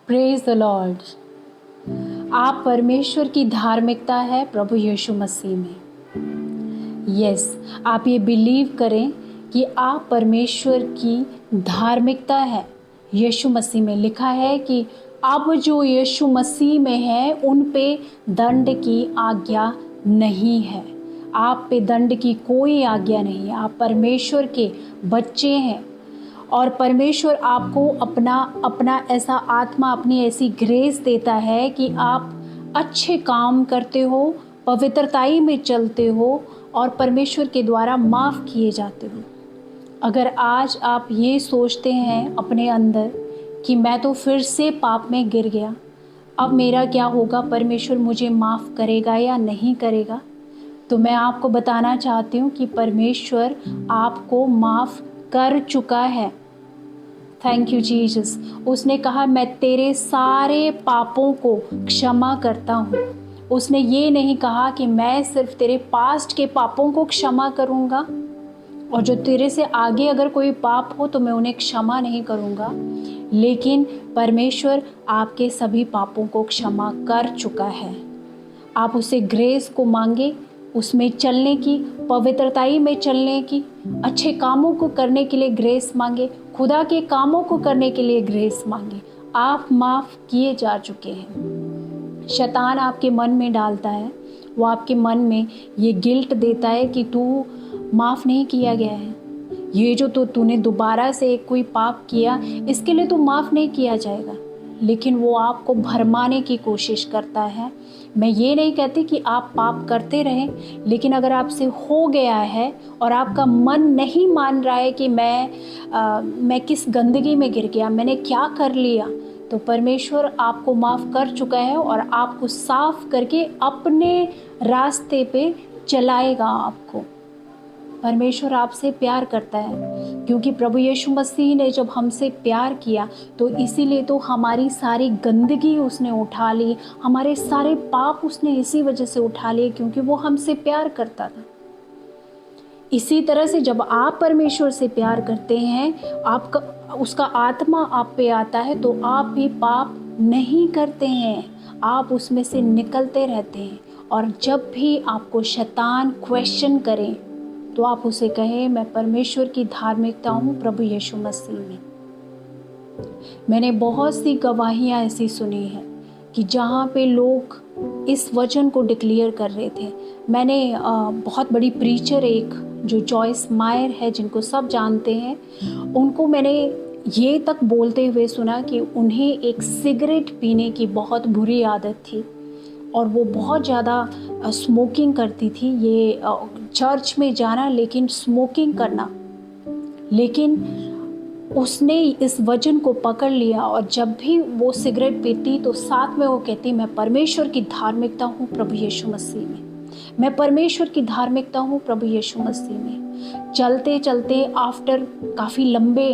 Praise the Lord. आप परमेश्वर की धार्मिकता है प्रभु यीशु मसीह में। यस, आप ये बिलीव करें कि आप परमेश्वर की धार्मिकता है। यीशु मसीह में लिखा है कि अब जो यीशु मसीह में है उन पे दंड की आज्ञा नहीं है। आप पे दंड की कोई आज्ञा नहीं है। आप परमेश्वर के बच्चे हैं और परमेश्वर आपको अपना ऐसा आत्मा, अपनी ऐसी ग्रेस देता है कि आप अच्छे काम करते हो, पवित्रताई में चलते हो और परमेश्वर के द्वारा माफ़ किए जाते हो। अगर आज आप ये सोचते हैं अपने अंदर कि मैं तो फिर से पाप में गिर गया, अब मेरा क्या होगा, परमेश्वर मुझे माफ़ करेगा या नहीं करेगा, तो मैं आपको बताना चाहती हूँ कि परमेश्वर आपको माफ़ कर चुका है। Thank you Jesus. उसने कहा मैं तेरे सारे पापों को क्षमा करता हूँ। उसने ये नहीं कहा कि मैं सिर्फ तेरे पास्ट के पापों को क्षमा करूँगा और जो तेरे से आगे अगर कोई पाप हो तो मैं उन्हें क्षमा नहीं करूँगा, लेकिन परमेश्वर आपके सभी पापों को क्षमा कर चुका है। आप उसे ग्रेस को मांगे, उसमें चलने की, पवित्रताई में चलने की, अच्छे कामों को करने के लिए ग्रेस मांगे, खुदा के कामों को करने के लिए ग्रेस मांगे। आप माफ़ किए जा चुके हैं। शैतान आपके मन में डालता है, वो आपके मन में ये गिल्ट देता है कि तू माफ़ नहीं किया गया है, ये जो तूने दोबारा से कोई पाप किया इसके लिए तू माफ़ नहीं किया जाएगा। लेकिन वो आपको भरमाने की कोशिश करता है। मैं ये नहीं कहती कि आप पाप करते रहें, लेकिन अगर आपसे हो गया है और आपका मन नहीं मान रहा है कि मैं किस गंदगी में गिर गया, मैंने क्या कर लिया, तो परमेश्वर आपको माफ़ कर चुका है और आपको साफ करके अपने रास्ते पे चलाएगा आपको। परमेश्वर आपसे प्यार करता है क्योंकि प्रभु यीशु मसीह ने जब हमसे प्यार किया तो इसीलिए तो हमारी सारी गंदगी उसने उठा ली, हमारे सारे पाप उसने इसी वजह से उठा लिए क्योंकि वो हमसे प्यार करता था। इसी तरह से जब आप परमेश्वर से प्यार करते हैं, आपका उसका आत्मा आप पे आता है तो आप भी पाप नहीं करते हैं, आप उसमें से निकलते रहते हैं। और जब भी आपको शैतान क्वेश्चन करें तो आप उसे कहें मैं परमेश्वर की धार्मिकता हूँ प्रभु यीशु मसीह में। मैंने बहुत सी गवाहियाँ ऐसी सुनी हैं कि जहाँ पे लोग इस वचन को डिक्लेयर कर रहे थे। मैंने बहुत बड़ी प्रीचर एक जो जॉयस मायर है, जिनको सब जानते हैं, उनको मैंने ये तक बोलते हुए सुना कि उन्हें एक सिगरेट पीने की बहुत बुरी आदत थी और वो बहुत ज़्यादा स्मोकिंग करती थी। ये चर्च में जाना लेकिन स्मोकिंग करना, लेकिन उसने इस वचन को पकड़ लिया और जब भी वो सिगरेट पीती तो साथ में वो कहती मैं परमेश्वर की धार्मिकता हूँ प्रभु यीशु मसीह में, मैं परमेश्वर की धार्मिकता हूँ प्रभु यीशु मसीह में। चलते चलते आफ्टर काफ़ी लंबे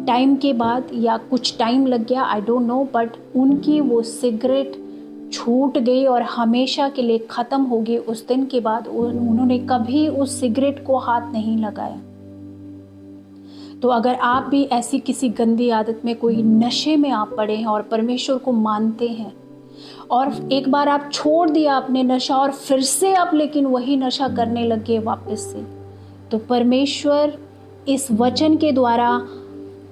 टाइम के बाद या कुछ टाइम लग गया, आई डोंट नो, बट उनकी वो सिगरेट छूट गई और हमेशा के लिए ख़त्म हो गई। उस दिन के बाद उन्होंने कभी उस सिगरेट को हाथ नहीं लगाया। तो अगर आप भी ऐसी किसी गंदी आदत में, कोई नशे में आप पड़े हैं और परमेश्वर को मानते हैं और एक बार आप छोड़ दिया आपने नशा और फिर से आप लेकिन वही नशा करने लगे वापस से, तो परमेश्वर इस वचन के द्वारा,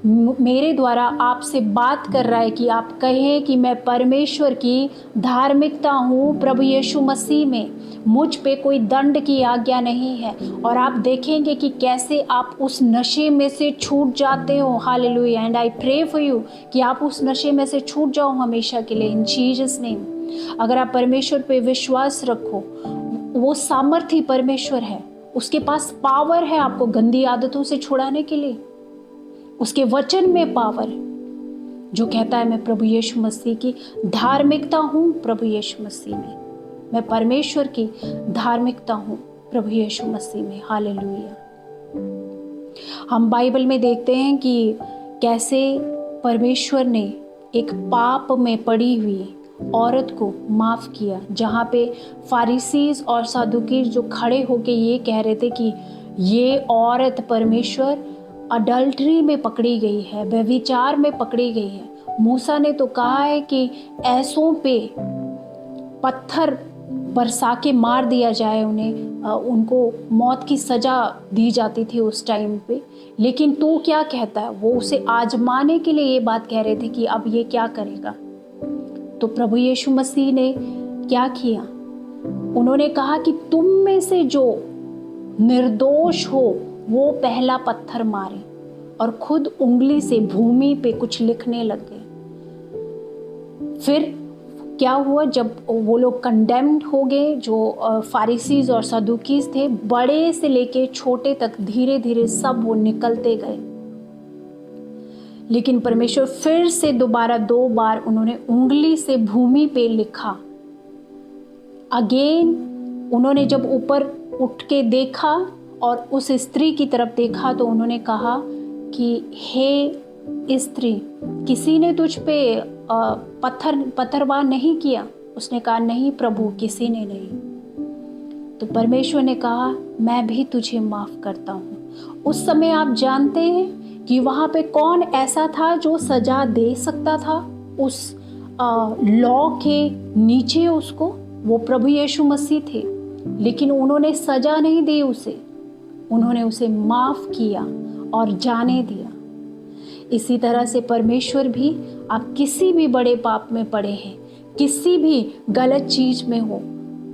मेरे द्वारा आपसे बात कर रहा है कि आप कहें कि मैं परमेश्वर की धार्मिकता हूँ प्रभु यीशु मसीह में, मुझ पे कोई दंड की आज्ञा नहीं है। और आप देखेंगे कि कैसे आप उस नशे में से छूट जाते हो। Hallelujah. And I pray for you कि आप उस नशे में से छूट जाओ हमेशा के लिए इन जीसस नेम। अगर आप परमेश्वर पे विश्वास रखो, वो सामर्थ्य परमेश्वर है, उसके पास पावर है आपको गंदी आदतों से छुड़ाने के लिए। उसके वचन में पावर है जो कहता है मैं प्रभु यीशु मसीह की धार्मिकता हूँ प्रभु यीशु मसीह में, मैं परमेश्वर की धार्मिकता हूँ प्रभु यीशु मसीह में। हालेलुया। हम बाइबल में देखते हैं कि कैसे परमेश्वर ने एक पाप में पड़ी हुई औरत को माफ़ किया, जहाँ पे फारिसीज और सदूकी जो खड़े होके ये कह रहे थे कि ये औरत परमेश्वर अडल्ट्री में पकड़ी गई है, व्यभिचार में पकड़ी गई है, मूसा ने तो कहा है कि ऐसों पे पत्थर बरसा के मार दिया जाए उन्हें, उनको मौत की सज़ा दी जाती थी उस टाइम पे। लेकिन तू क्या कहता है? वो उसे आजमाने के लिए ये बात कह रहे थे कि अब ये क्या करेगा। तो प्रभु यीशु मसीह ने क्या किया? उन्होंने कहा कि तुम में से जो निर्दोष हो वो पहला पत्थर मारे, और खुद उंगली से भूमि पे कुछ लिखने लग गए। फिर क्या हुआ? जब वो लोग कंडेम्ड हो गए, जो फारिसीज और सदुकीज थे, बड़े से लेके छोटे तक धीरे धीरे सब वो निकलते गए। लेकिन परमेश्वर फिर से दोबारा 2 बार उन्होंने उंगली से भूमि पे लिखा। अगेन उन्होंने जब ऊपर उठ के देखा और उस स्त्री की तरफ देखा तो उन्होंने कहा कि हे स्त्री, किसी ने तुझ पे पत्थरवार नहीं किया? उसने कहा नहीं प्रभु, किसी ने नहीं। तो परमेश्वर ने कहा मैं भी तुझे माफ करता हूँ। उस समय आप जानते हैं कि वहाँ पे कौन ऐसा था जो सजा दे सकता था उस लॉ के नीचे उसको? वो प्रभु यीशु मसीह थे। लेकिन उन्होंने सजा नहीं दी उसे, उन्होंने उसे माफ किया और जाने दिया। इसी तरह से परमेश्वर भी, आप किसी भी बड़े पाप में पड़े हैं, किसी भी गलत चीज में हो,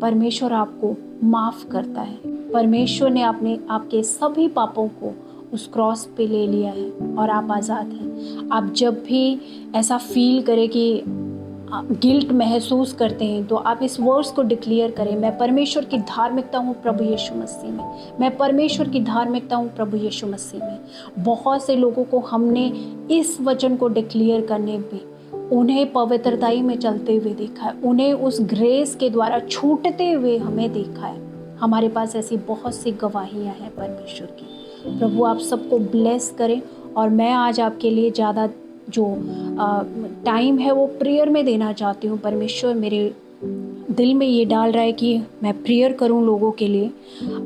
परमेश्वर आपको माफ करता है। परमेश्वर ने आपके सभी पापों को उस क्रॉस पे ले लिया है और आप आज़ाद हैं। आप जब भी ऐसा फील करें कि गिल्ट महसूस करते हैं तो आप इस वर्ड्स को डिक्लेयर करें, मैं परमेश्वर की धार्मिकता हूँ प्रभु यीशु मसीह में, मैं परमेश्वर की धार्मिकता हूँ प्रभु यीशु मसीह में। बहुत से लोगों को हमने इस वचन को डिक्लेयर करने पे उन्हें पवित्रताई में चलते हुए देखा है, उन्हें उस ग्रेस के द्वारा छूटते हुए हमें देखा है। हमारे पास ऐसी बहुत सी गवाहियाँ हैं परमेश्वर की। प्रभु आप सबको ब्लेस करें। और मैं आज आपके लिए ज़्यादा जो टाइम है वो प्रेयर में देना चाहती हूँ। परमेश्वर मेरे दिल में ये डाल रहा है कि मैं प्रेयर करूँ लोगों के लिए।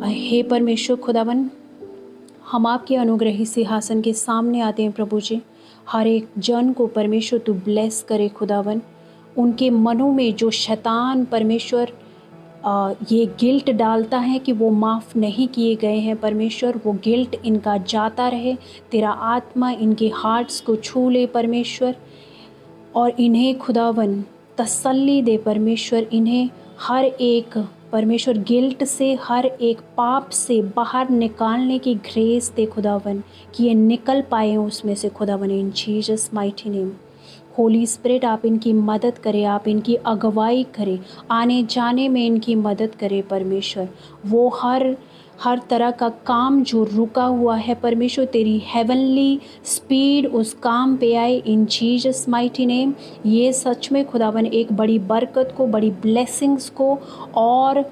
हे परमेश्वर खुदावन, हम आपके अनुग्रही सिंहासन के सामने आते हैं प्रभु जी। हर एक जन को परमेश्वर तू ब्लेस करे खुदावन। उनके मनों में जो शैतान परमेश्वर ये गिल्ट डालता है कि वो माफ़ नहीं किए गए हैं, परमेश्वर वो गिल्ट इनका जाता रहे। तेरा आत्मा इनके हार्ट्स को छू ले परमेश्वर, और इन्हें खुदावन तसल्ली दे परमेश्वर। इन्हें हर एक परमेश्वर गिल्ट से, हर एक पाप से बाहर निकालने की ग्रेस दे खुदावन, कि ये निकल पाए उसमें से खुदावन। इन Jesus mighty name holy spirit आप इनकी मदद करें, आप इनकी अगुवाई करें, आने जाने में इनकी मदद करें परमेश्वर। वो हर तरह का काम जो रुका हुआ है परमेश्वर, तेरी हेवनली स्पीड उस काम पे आए इन जीसस माइटी नेम। ये सच में खुदावन एक बड़ी बरकत को, बड़ी ब्लेसिंग्स को और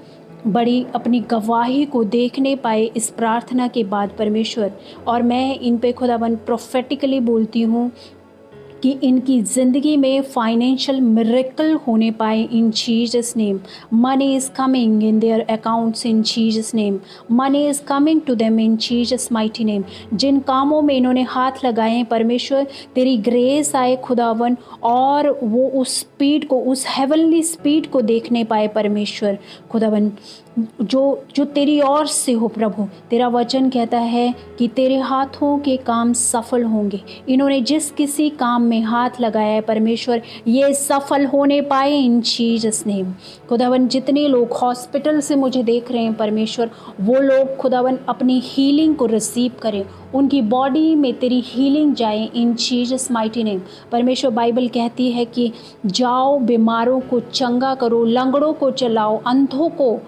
बड़ी अपनी गवाही को देखने पाए इस प्रार्थना के बाद परमेश्वर। और मैं इन पे खुदावन प्रोफेटिकली बोलती हूँ कि इनकी ज़िंदगी में फाइनेंशियल मिरेकल होने पाए in Jesus name. Money is coming in their accounts in Jesus name. Money is coming to them in Jesus mighty name. जिन कामों में इन्होंने हाथ लगाए हैं परमेश्वर, तेरी ग्रेस आए खुदावन, और वो उस स्पीड को, उस हेवनली स्पीड को देखने पाए परमेश्वर खुदावन, जो तेरी ओर से हो प्रभु। तेरा वचन कहता है कि तेरे हाथों के काम सफल होंगे। इन्होंने जिस किसी काम में हाथ लगाया है परमेश्वर, ये सफल होने पाए इन जीसस नेम। खुदावन जितने लोग हॉस्पिटल से मुझे देख रहे हैं परमेश्वर, वो लोग खुदावन अपनी हीलिंग को रिसीव करें, उनकी बॉडी में तेरी हीलिंग जाए इन जीसस माइटी नेम। परमेश्वर बाइबल कहती है कि जाओ बीमारों को चंगा करो, लंगड़ों को चलाओ, अंधों को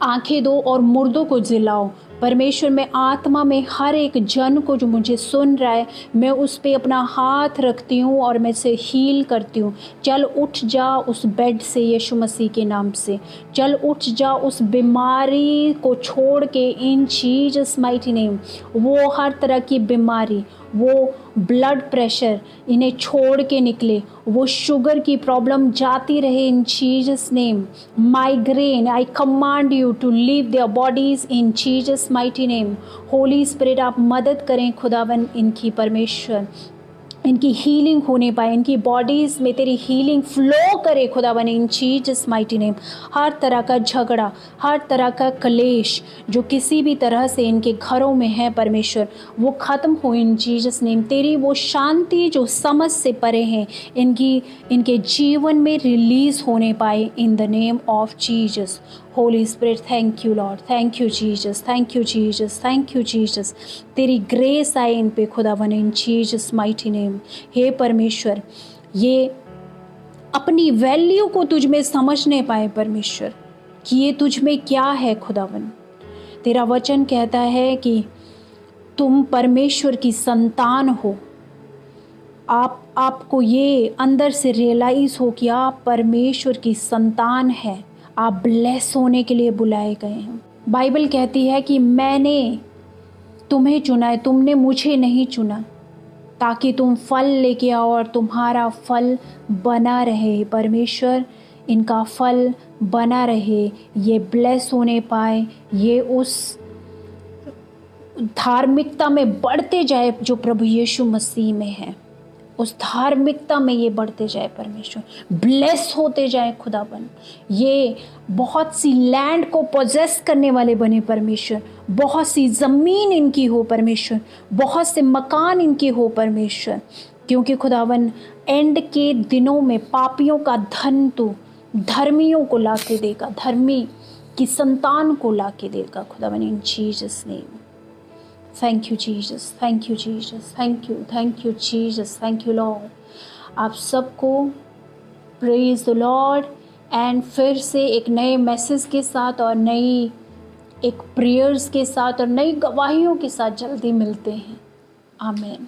आंखें दो और मुर्दों को जिलाओ। परमेश्वर मैं आत्मा में हर एक जन को जो मुझे सुन रहा है, मैं उस पे अपना हाथ रखती हूँ और मैं से हील करती हूँ। चल उठ जा उस बेड से यीशु मसीह के नाम से। चल उठ जा उस बीमारी को छोड़ के इन जीसस माइटी नेम। वो हर तरह की बीमारी, वो ब्लड प्रेशर इन्हें छोड़ के निकले, वो शुगर की प्रॉब्लम जाती रहे in Jesus name. Migraine, I command you to leave their bodies in Jesus mighty name. Holy spirit आप मदद करें खुदावन इनकी परमेश्वर। इनकी हीलिंग होने पाए, इनकी बॉडीज़ में तेरी हीलिंग फ्लो करे खुदावन, इन जीसस माइटी नेम। हर तरह का झगड़ा, हर तरह का क्लेश जो किसी भी तरह से इनके घरों में है परमेश्वर, वो ख़त्म हो इन जीसस नेम। तेरी वो शांति जो समझ से परे हैं इनके जीवन में रिलीज़ होने पाए in the name of Jesus. Holi spirit, thank you Lord, thank you Jesus, thank you Jesus, thank you Jesus. तेरी ग्रेस आए इन पे खुदावन, इन जीसस माइटी नेम। हे परमेश्वर, ये अपनी वैल्यू को तुझ में समझने पाए परमेश्वर, कि ये तुझ में क्या है खुदावन। तेरा वचन कहता है कि तुम परमेश्वर की संतान हो। आपको ये अंदर से रियलाइज़ हो कि आप परमेश्वर की संतान हैं, आप ब्लेस होने के लिए बुलाए गए हैं। बाइबल कहती है कि मैंने तुम्हें चुना है, तुमने मुझे नहीं चुना, ताकि तुम फल लेके आओ और तुम्हारा फल बना रहे। परमेश्वर, इनका फल बना रहे, ये ब्लेस होने पाए, ये उस धार्मिकता में बढ़ते जाए जो प्रभु यीशु मसीह में है, उस धार्मिकता में ये बढ़ते जाए परमेश्वर, ब्लेस होते जाए खुदाबन। ये बहुत सी लैंड को पोजेस करने वाले बने परमेश्वर, बहुत सी ज़मीन इनकी हो परमेश्वर, बहुत से मकान इनके हो परमेश्वर, क्योंकि खुदावन एंड के दिनों में पापियों का धन तो धर्मियों को ला के देगा, धर्मी की संतान को ला के देगा खुदावन, इन Jesus name. Thank you Jesus, thank you Jesus, thank you Jesus, thank you Lord. आप सबको प्रेज द लॉर्ड। एंड फिर से एक नए मैसेज के साथ और नई एक प्रेयर्स के साथ और नई गवाहियों के साथ जल्दी मिलते हैं। आमीन।